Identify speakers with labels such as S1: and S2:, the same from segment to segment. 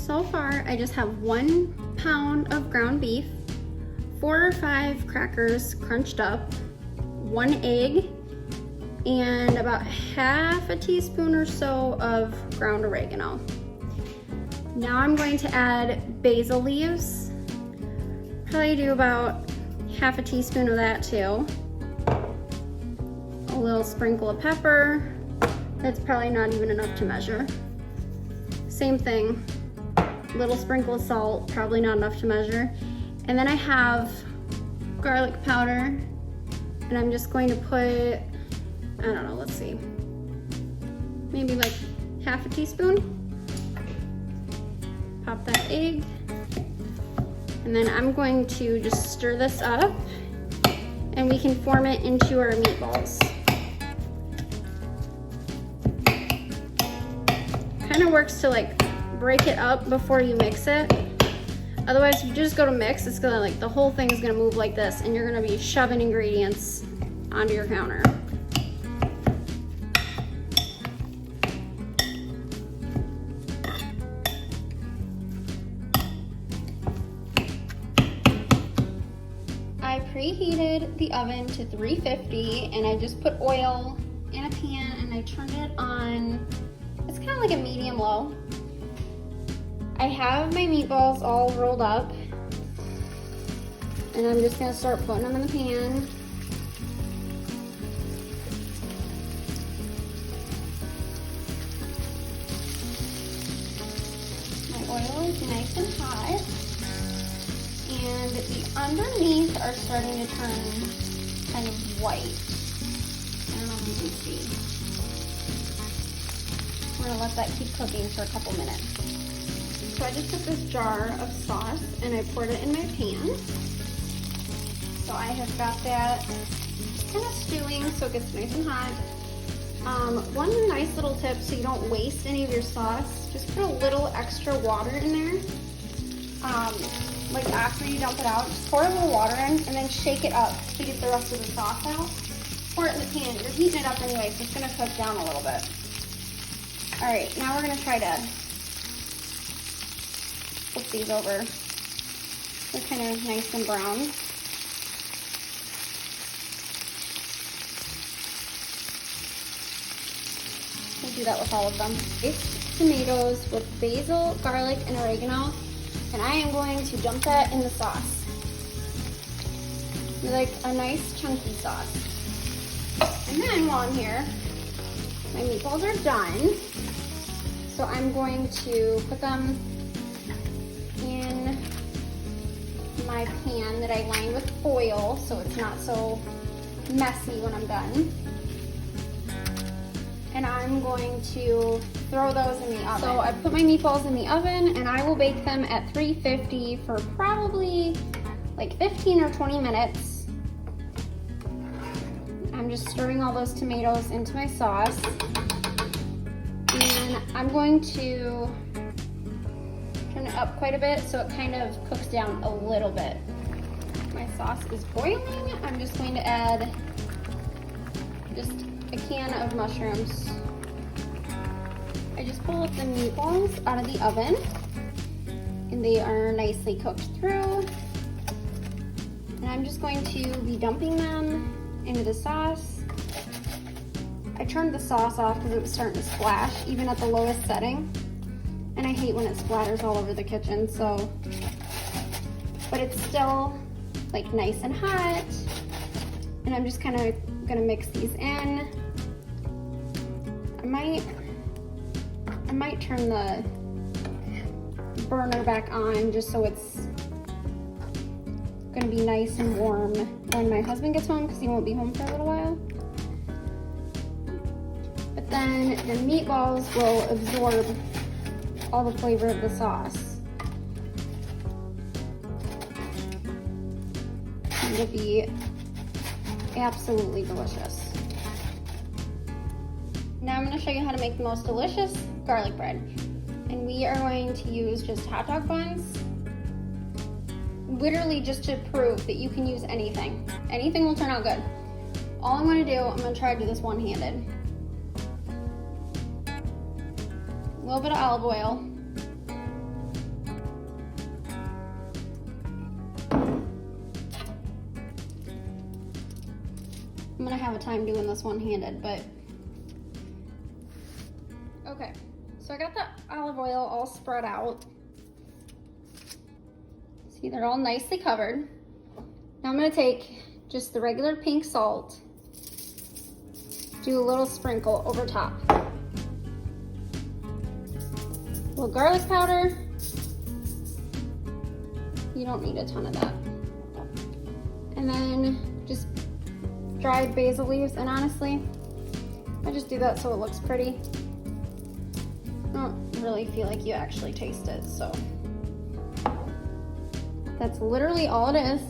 S1: So far, I just have 1 pound of ground beef, 4 or 5 crackers crunched up, 1 egg, and about half a teaspoon or so of ground oregano. Now I'm going to add basil leaves. Probably do about half a teaspoon of that too. A little sprinkle of pepper. That's probably not even enough to measure. Same thing, little sprinkle of salt, probably not enough to measure. And then I have garlic powder, and I'm just going to put, I don't know, let's see, maybe like half a teaspoon. Pop that egg. And then I'm going to just stir this up, and we can form it into our meatballs. Kind of works to like break it up before you mix it. Otherwise, if you just go to mix, it's gonna like, the whole thing is gonna move like this, and you're gonna be shoving ingredients onto your counter. I preheated the oven to 350, and I just put oil in a pan, and I turned it on, it's kind of like a medium low. I have my meatballs all rolled up, and I'm just gonna start putting them in the pan. My oil is nice and hot, and the underneath are starting to turn kind of white. I don't know if you can see. We're gonna let that keep cooking for a couple minutes. So I just took this jar of sauce and I poured it in my pan. So I have got that just kind of stewing so it gets nice and hot. One nice little tip so you don't waste any of your sauce, just put a little extra water in there. Like after you dump it out, just pour a little water in and then shake it up to get the rest of the sauce out. Pour it in the pan. You're heating it up anyway, so it's gonna cook down a little bit. All right, now we're gonna try to flip these over. They're kind of nice and brown. We'll do that with all of them. It's tomatoes with basil, garlic, and oregano, and I am going to dump that in the sauce. Like a nice chunky sauce. And then while I'm here, my meatballs are done. So I'm going to put them in my pan that I lined with foil so it's not so messy when I'm done. And I'm going to throw those in the oven. So I put my meatballs in the oven, and I will bake them at 350 for probably like 15 or 20 minutes. I'm just stirring all those tomatoes into my sauce. And I'm going to turn it up quite a bit so it kind of cooks down a little bit. My sauce is boiling. I'm just going to add just a can of mushrooms. I just pulled up the meatballs out of the oven, and they are nicely cooked through. And I'm just going to be dumping them into the sauce. I turned the sauce off because it was starting to splash, even at the lowest setting. And I hate when it splatters all over the kitchen, so. But it's still like nice and hot. And I'm just kind of gonna mix these in. I might turn the burner back on just so it's gonna be nice and warm when my husband gets home, because he won't be home for a little while. But then the meatballs will absorb all the flavor of the sauce. It'll be absolutely delicious. Now I'm going to show you how to make the most delicious garlic bread. And we are going to use just hot dog buns, literally just to prove that you can use anything. Anything will turn out good. All I'm going to do, I'm going to try to do this one-handed. A little bit of olive oil. have a time doing this one-handed, but. Okay, so I got the olive oil all spread out. See, they're all nicely covered. Now I'm gonna take just the regular pink salt, do a little sprinkle over top. A little garlic powder. You don't need a ton of that. And then just dried basil leaves, and honestly, I just do that so it looks pretty. I don't really feel like you actually taste it, so. That's literally all it is.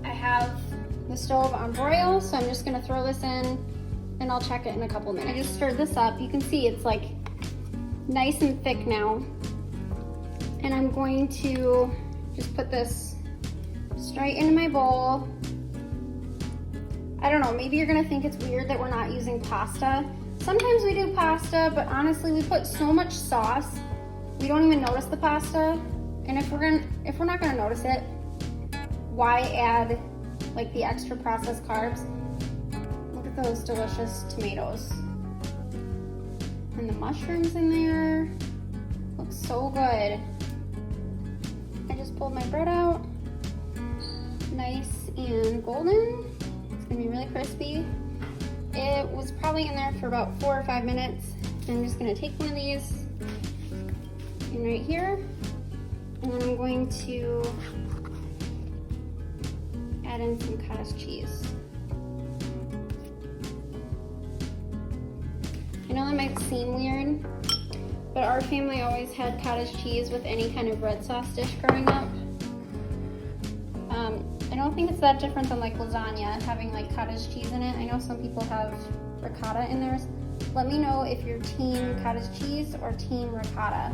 S1: I have the stove on broil, so I'm just gonna throw this in and I'll check it in a couple minutes. I just stirred this up. You can see it's like nice and thick now. And I'm going to just put this straight into my bowl. I don't know, maybe you're gonna think it's weird that we're not using pasta. Sometimes we do pasta, but honestly, we put so much sauce, we don't even notice the pasta. And if we're not gonna notice it, why add like the extra processed carbs? Look at those delicious tomatoes. And the mushrooms in there, looks so good. I just pulled my bread out, nice and golden. It's gonna be really crispy. It was probably in there for about 4 or 5 minutes. I'm just gonna take one of these and right here, and then I'm going to add in some cottage cheese. I know that might seem weird, but our family always had cottage cheese with any kind of red sauce dish growing up. I don't think it's that different than like lasagna, having like cottage cheese in it. I know some people have ricotta in theirs. Let me know if you're team cottage cheese or team ricotta.